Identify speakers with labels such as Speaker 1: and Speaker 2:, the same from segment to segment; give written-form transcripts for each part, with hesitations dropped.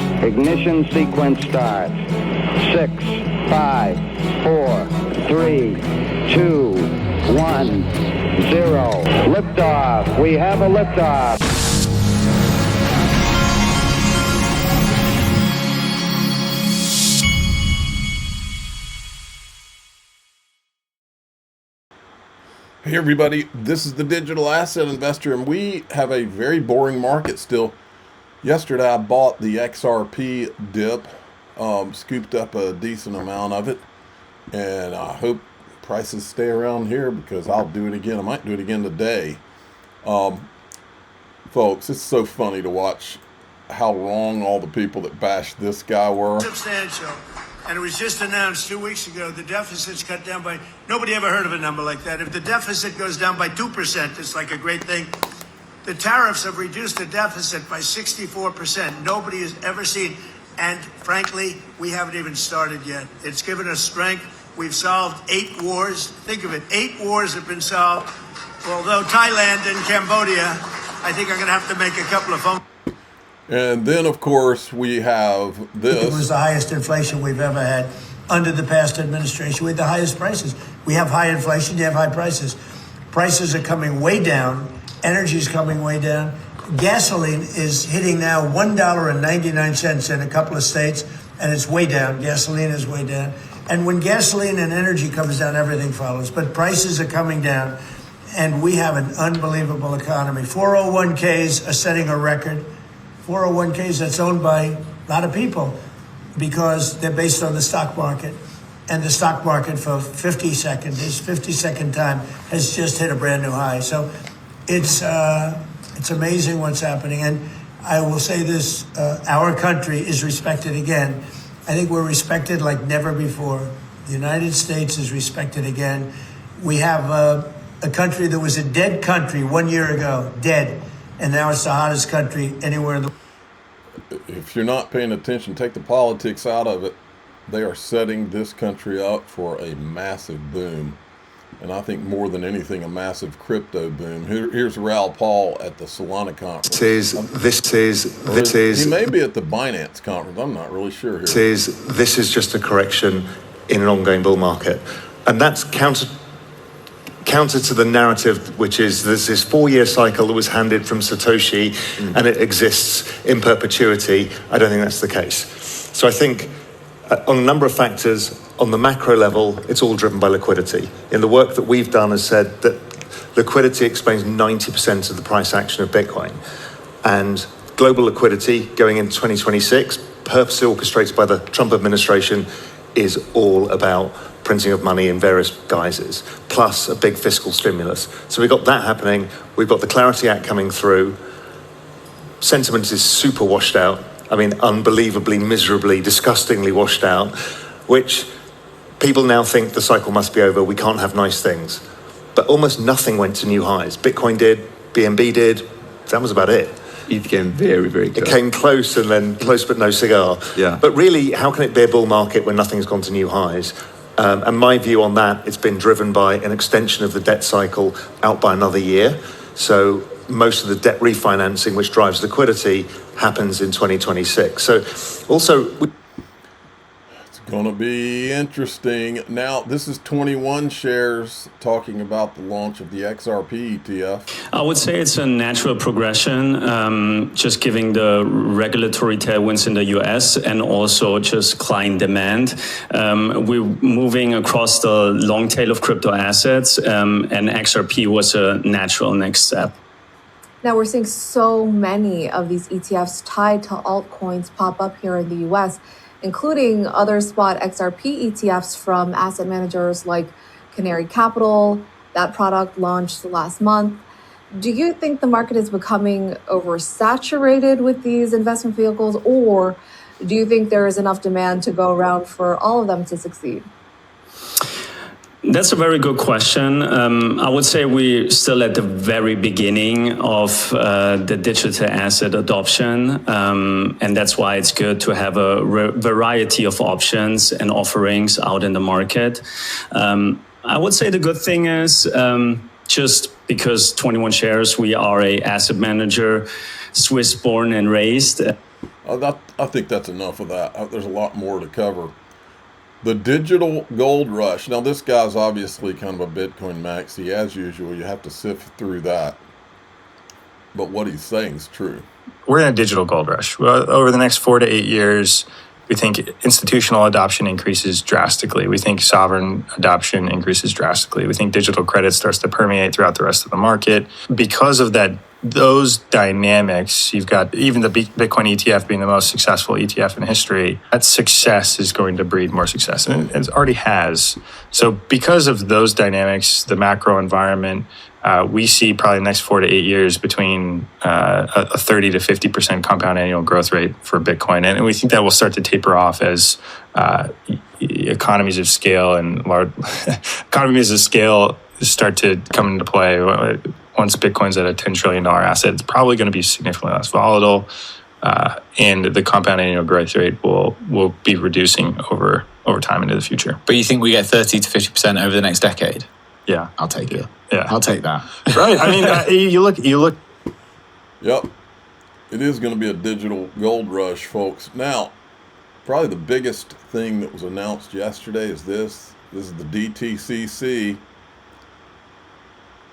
Speaker 1: Ignition sequence start. 6, 5, 4, 3, 2, 1, 0. Liftoff. We have a liftoff.
Speaker 2: Hey everybody, this is the Digital Asset Investor, and we have a very boring market still. Yesterday I bought the XRP dip, scooped up a decent amount of it, and I hope prices stay around here because I'll do it again. I might do it again today. Folks, it's so funny to watch how wrong all the people that bashed this guy were.
Speaker 3: Substantial. And it was just announced 2 weeks ago, the deficit's cut down by, nobody ever heard of a number like that. If the deficit goes down by 2%, it's like a great thing. The tariffs have reduced the deficit by 64%. Nobody has ever seen. And frankly, we haven't even started yet. It's given us strength. We've solved 8 wars. Think of it, 8 wars have been solved. Although Thailand and Cambodia, I think are going to have to make a couple of phone.
Speaker 2: And then, of course, we have this.
Speaker 3: It was the highest inflation we've ever had under the past administration. We had the highest prices. We have high inflation, you have high prices. Prices are coming way down. Energy is coming way down. Gasoline is hitting now $1.99 in a couple of states, and it's way down. Gasoline is way down. And when gasoline and energy comes down, everything follows. But prices are coming down, and we have an unbelievable economy. 401ks are setting a record. 401ks that's owned by a lot of people because they're based on the stock market. And the stock market for 52nd time has just hit a brand new high. So it's amazing what's happening. And I will say this, our country is respected again. I think we're respected like never before. The United States is respected again. We have a country that was a dead country 1 year ago, dead. And now it's the hottest country anywhere in the world.
Speaker 2: If you're not paying attention, take the politics out of it. They are setting this country up for a massive boom. And I think more than anything, a massive crypto boom. Here's Raoul Paul at the Solana conference.
Speaker 4: This is.
Speaker 2: He may be at the Binance conference. I'm not really sure here.
Speaker 4: This is just a correction in an ongoing bull market. And that's counter to the narrative, which is there's this 4-year cycle that was handed from Satoshi and it exists in perpetuity. I don't think that's the case. So I think on a number of factors, on the macro level, it's all driven by liquidity. In the work that we've done has said that liquidity explains 90% of the price action of Bitcoin. And global liquidity going into 2026, purposely orchestrated by the Trump administration, is all about printing of money in various guises, plus a big fiscal stimulus. So we've got that happening. We've got the Clarity Act coming through. Sentiment is super washed out. I mean, unbelievably, miserably, disgustingly washed out, which people now think the cycle must be over. We can't have nice things. But almost nothing went to new highs. Bitcoin did, BNB did. That was about it.
Speaker 5: It came very, very close.
Speaker 4: It came close and then close but no cigar.
Speaker 5: Yeah.
Speaker 4: But really, how can it be a bull market when nothing's gone to new highs? And my view on that, it's been driven by an extension of the debt cycle out by another year. So most of the debt refinancing, which drives liquidity, happens in 2026. So also...
Speaker 2: Going to be interesting. Now, this is 21 shares talking about the launch of the XRP ETF.
Speaker 6: I would say it's a natural progression, just giving the regulatory tailwinds in the US and also just client demand. We're moving across the long tail of crypto assets, and XRP was a natural next step.
Speaker 7: Now we're seeing so many of these ETFs tied to altcoins pop up here in the US, including other spot XRP ETFs from asset managers like Canary Capital. That product launched last month. Do you think the market is becoming oversaturated with these investment vehicles, or do you think there is enough demand to go around for all of them to succeed?
Speaker 6: That's a very good question. I would say we're still at the very beginning of the digital asset adoption, and that's why it's good to have a variety of options and offerings out in the market. I would say the good thing is just because 21 Shares, we are a asset manager, Swiss born and raised.
Speaker 2: I think that's enough of that. There's a lot more to cover. The digital gold rush. Now, this guy's obviously kind of a Bitcoin maxi. As usual, you have to sift through that. But what he's saying is true.
Speaker 5: We're in a digital gold rush. Well, over the next 4 to 8 years, we think institutional adoption increases drastically. We think sovereign adoption increases drastically. We think digital credit starts to permeate throughout the rest of the market. Because of that, those dynamics, you've got even the Bitcoin ETF being the most successful ETF in history. That success is going to breed more success, and it already has. So because of those dynamics, the macro environment, we see probably the next 4 to 8 years between a 30 to 50% compound annual growth rate for Bitcoin. And we think that will start to taper off as economies of scale and large economies of scale start to come into play. Once Bitcoin's at a $10 trillion asset, it's probably going to be significantly less volatile. And the compound annual growth rate will be reducing over time into the future.
Speaker 8: But you think we get 30 to 50% over the next decade?
Speaker 5: Yeah.
Speaker 8: I'll take it.
Speaker 5: Yeah.
Speaker 8: I'll take that.
Speaker 5: Right. I mean, you look.
Speaker 2: Yep. It is going to be a digital gold rush, folks. Now, probably the biggest thing that was announced yesterday is this. This is the DTCC.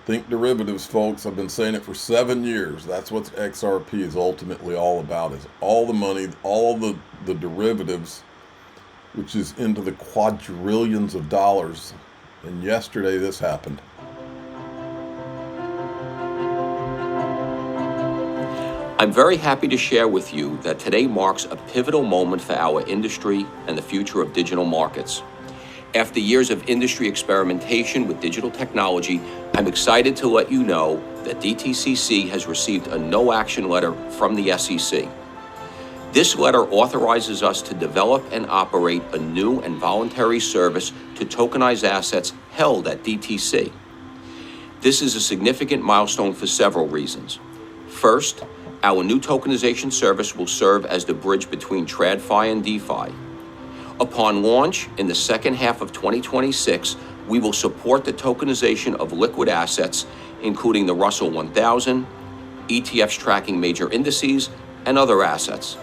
Speaker 2: Think derivatives, folks. I've been saying it for 7 years. That's what XRP is ultimately all about, is all the money, all the derivatives, which is into the quadrillions of dollars. And yesterday this happened.
Speaker 9: I'm very happy to share with you that today marks a pivotal moment for our industry and the future of digital markets. After years of industry experimentation with digital technology, I'm excited to let you know that DTCC has received a no-action letter from the SEC. This letter authorizes us to develop and operate a new and voluntary service to tokenize assets held at DTC. This is a significant milestone for several reasons. First, our new tokenization service will serve as the bridge between TradFi and DeFi. Upon launch in the second half of 2026, we will support the tokenization of liquid assets, including the Russell 1000, ETFs tracking major indices, and other assets.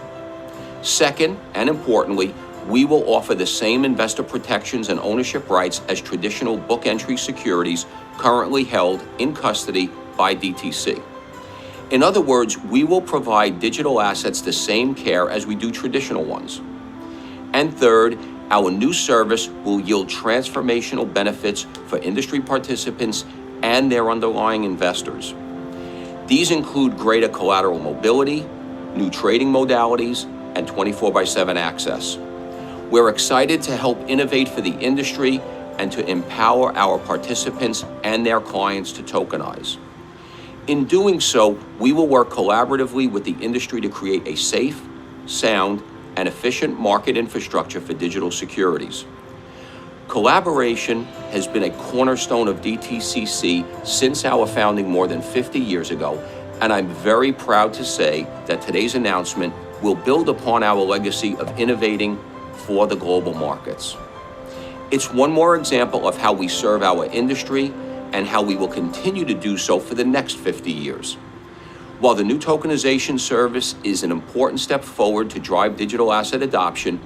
Speaker 9: Second, and importantly, we will offer the same investor protections and ownership rights as traditional book entry securities currently held in custody by DTC. In other words, we will provide digital assets the same care as we do traditional ones. And third, our new service will yield transformational benefits for industry participants and their underlying investors. These include greater collateral mobility, new trading modalities, and 24/7 access. We're excited to help innovate for the industry and to empower our participants and their clients to tokenize. In doing so, we will work collaboratively with the industry to create a safe, sound, and efficient market infrastructure for digital securities. Collaboration has been a cornerstone of DTCC since our founding more than 50 years ago, and I'm very proud to say that today's announcement will build upon our legacy of innovating for the global markets. It's one more example of how we serve our industry and how we will continue to do so for the next 50 years. While the new tokenization service is an important step forward to drive digital asset adoption,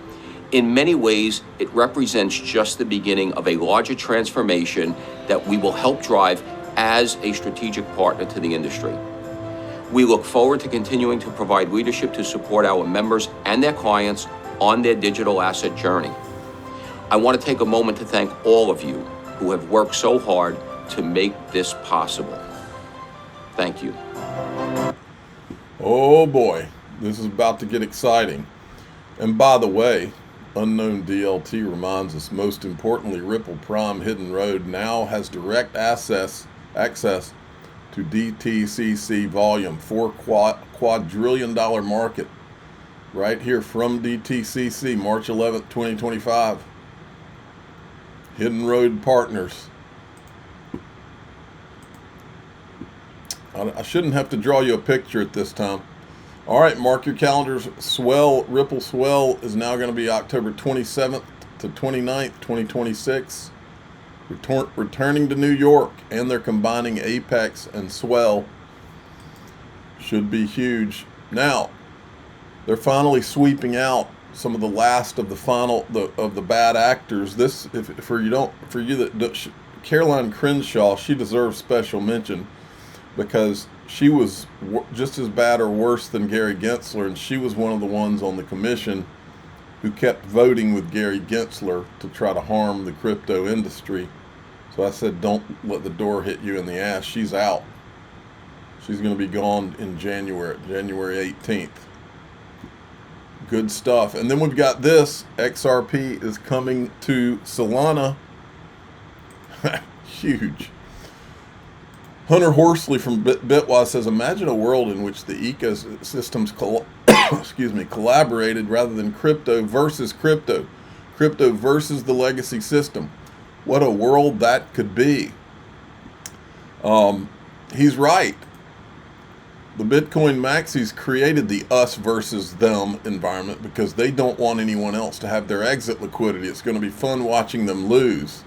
Speaker 9: in many ways it represents just the beginning of a larger transformation that we will help drive as a strategic partner to the industry. We look forward to continuing to provide leadership to support our members and their clients on their digital asset journey. I want to take a moment to thank all of you who have worked so hard to make this possible. Thank you.
Speaker 2: Oh boy, this is about to get exciting. And by the way, Unknown DLT reminds us, most importantly, Ripple Prime Hidden Road now has direct access to DTCC volume, $4 quadrillion market, right here from DTCC, March 11th, 2025. Hidden Road Partners. I shouldn't have to draw you a picture at this time. All right, mark your calendars. Swell, Ripple Swell is now going to be October 27th to 29th, 2026. Returning to New York, and they're combining Apex and Swell. Should be huge. Now, They're finally sweeping out some of the last of the bad actors. This, Caroline Crenshaw, she deserves special mention because she was just as bad or worse than Gary Gensler, and she was one of the ones on the commission who kept voting with Gary Gensler to try to harm the crypto industry. So I said, don't let the door hit you in the ass. She's out. She's going to be gone in January 18th. Good stuff. And then we've got this. XRP is coming to Solana. Huge. Hunter Horsley from Bitwise says, imagine a world in which the ecosystems collaborated rather than crypto versus crypto versus the legacy system. What a world that could be. He's right. The Bitcoin maxis created the us versus them environment because they don't want anyone else to have their exit liquidity. It's going to be fun watching them lose.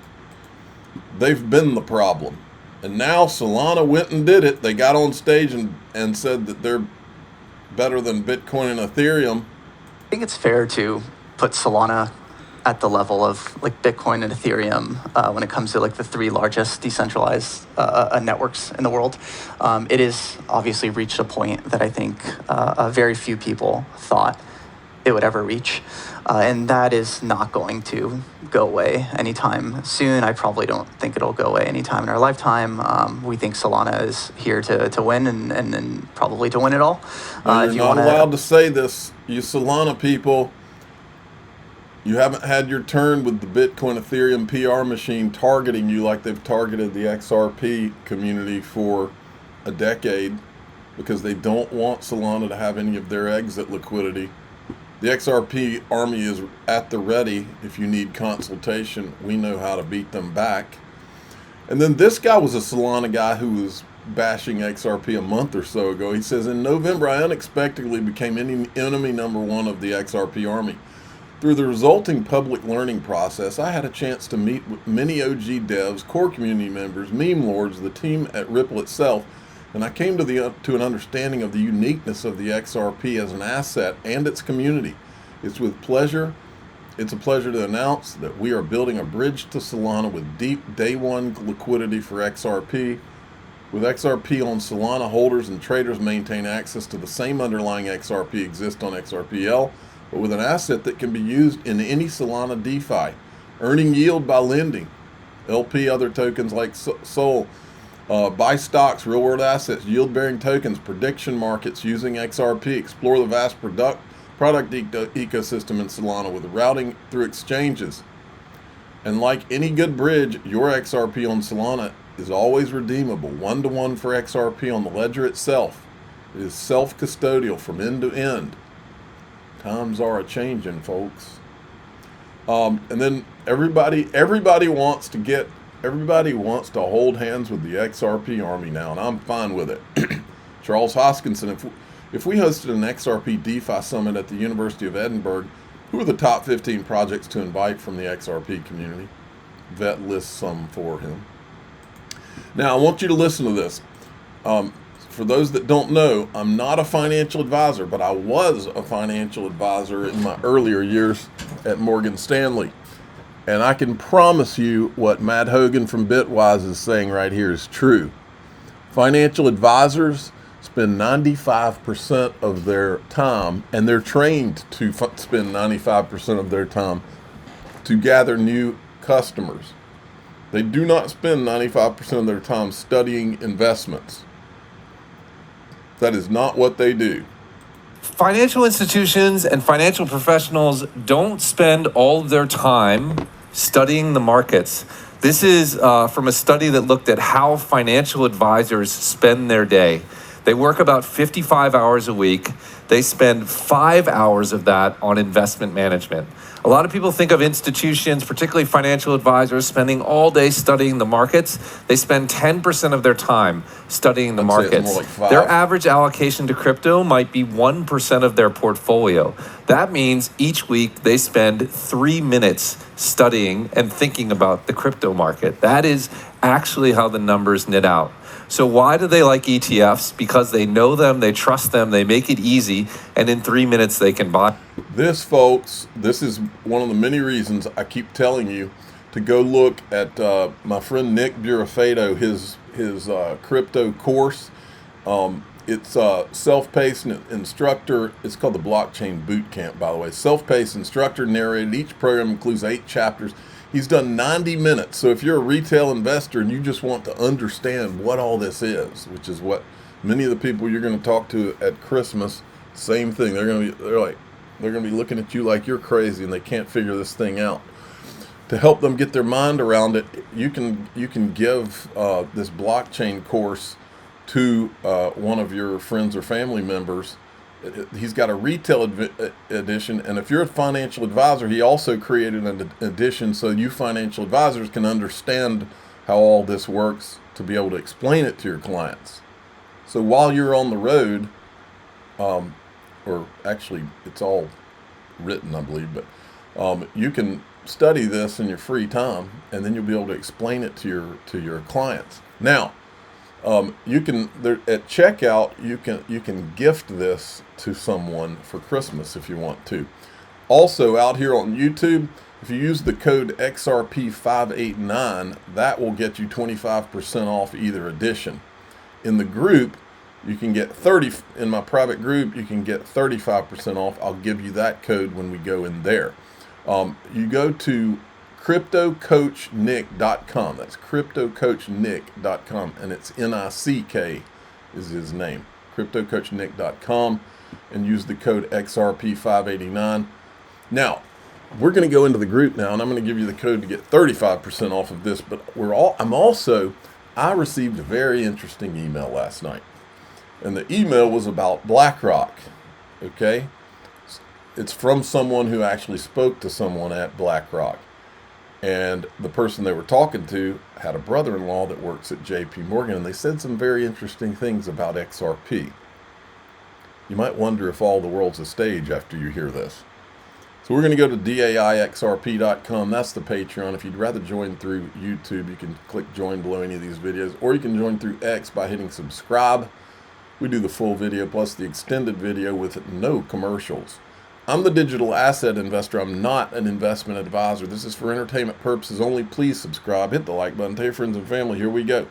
Speaker 2: They've been the problem. And now Solana went and did it. They got on stage and said that they're better than Bitcoin and Ethereum.
Speaker 10: I think it's fair to put Solana at the level of like Bitcoin and Ethereum when it comes to like the three largest decentralized networks in the world. It has obviously reached a point that I think very few people thought it would ever reach. And that is not going to go away anytime soon. I probably don't think it'll go away anytime in our lifetime. We think Solana is here to win and probably to win it all.
Speaker 2: You're not allowed to say this, you Solana people. You haven't had your turn with the Bitcoin Ethereum PR machine targeting you like they've targeted the XRP community for a decade because they don't want Solana to have any of their exit liquidity. The XRP army is at the ready if you need consultation. We know how to beat them back. And then this guy was a Solana guy who was bashing XRP a month or so ago. He says, in November, I unexpectedly became enemy number one of the XRP army. Through the resulting public learning process, I had a chance to meet with many OG devs, core community members, meme lords, the team at Ripple itself, and I came to an understanding of the uniqueness of the XRP as an asset and its community. It's a pleasure to announce that we are building a bridge to Solana with deep day one liquidity for XRP. With XRP on Solana, holders and traders maintain access to the same underlying XRP exist on XRPL, but with an asset that can be used in any Solana DeFi, earning yield by lending, LP, other tokens like Sol, buy stocks, real-world assets, yield-bearing tokens, prediction markets using XRP, explore the vast product ecosystem in Solana with routing through exchanges. And like any good bridge, your XRP on Solana is always redeemable, one-to-one for XRP on the ledger itself. It is self-custodial from end to end. Times are a-changing, folks. And then everybody wants to hold hands with the XRP army now, and I'm fine with it. Charles Hoskinson, if we hosted an XRP DeFi summit at the University of Edinburgh, who are the top 15 projects to invite from the XRP community? Vet lists some for him. Now, I want you to listen to this. For those that don't know, I'm not a financial advisor, but I was a financial advisor in my earlier years at Morgan Stanley. And I can promise you what Matt Hogan from Bitwise is saying right here is true. Financial advisors spend 95% of their time, and they're trained to spend 95% of their time to gather new customers. They do not spend 95% of their time studying investments. That is not what they do.
Speaker 11: Financial institutions and financial professionals don't spend all of their time studying the markets. This is from a study that looked at how financial advisors spend their day. They work about 55 hours a week. They spend 5 hours of that on investment management. A lot of people think of institutions, particularly financial advisors, spending all day studying the markets. They spend 10% of their time studying the markets. Their average allocation to crypto might be 1% of their portfolio. That means each week they spend 3 minutes studying and thinking about the crypto market. That is actually how the numbers knit out. So why do they like ETFs? Because they know them, they trust them, they make it easy, and in 3 minutes they can buy.
Speaker 2: This, folks, this is one of the many reasons I keep telling you to go look at my friend Nick Burafeto, his crypto course. It's a self-paced instructor. It's called the Blockchain Bootcamp, by the way. Self-paced instructor narrated. Each program includes 8 chapters. He's done 90 minutes. So if you're a retail investor and you just want to understand what all this is, which is what many of the people you're going to talk to at Christmas, same thing. They're going to be looking at you like you're crazy and they can't figure this thing out. To help them get their mind around it, you can give this blockchain course to one of your friends or family members. He's got a retail edition, and if you're a financial advisor, he also created an edition so you financial advisors can understand how all this works to be able to explain it to your clients. So while you're on the road, or actually it's all written, I believe, but you can study this in your free time, and then you'll be able to explain it to your clients. Now, you can at checkout you can gift this to someone for Christmas if you want to. Also, out here on YouTube, if you use the code XRP589, that will get you 25% off either edition. In the group, you can get in my private group, you can get 35% off. I'll give you that code when we go in there. You go to CryptoCoachNick.com. That's CryptoCoachNick.com, and it's NICK is his name. CryptoCoachNick.com, and use the code XRP589. Now, we're going to go into the group now, and I'm going to give you the code to get 35% off of this. But I received a very interesting email last night, and the email was about BlackRock. Okay, it's from someone who actually spoke to someone at BlackRock. And the person they were talking to had a brother-in-law that works at JP Morgan, and they said some very interesting things about XRP. You might wonder if all the world's a stage after you hear this. So we're going to go to DAIXRP.com. That's the Patreon. If you'd rather join through YouTube, you can click join below any of these videos, or you can join through X by hitting subscribe. We do the full video plus the extended video with no commercials. I'm the digital asset investor. I'm not an investment advisor. This is for entertainment purposes only. Please subscribe, hit the like button, tell your friends and family. Here we go.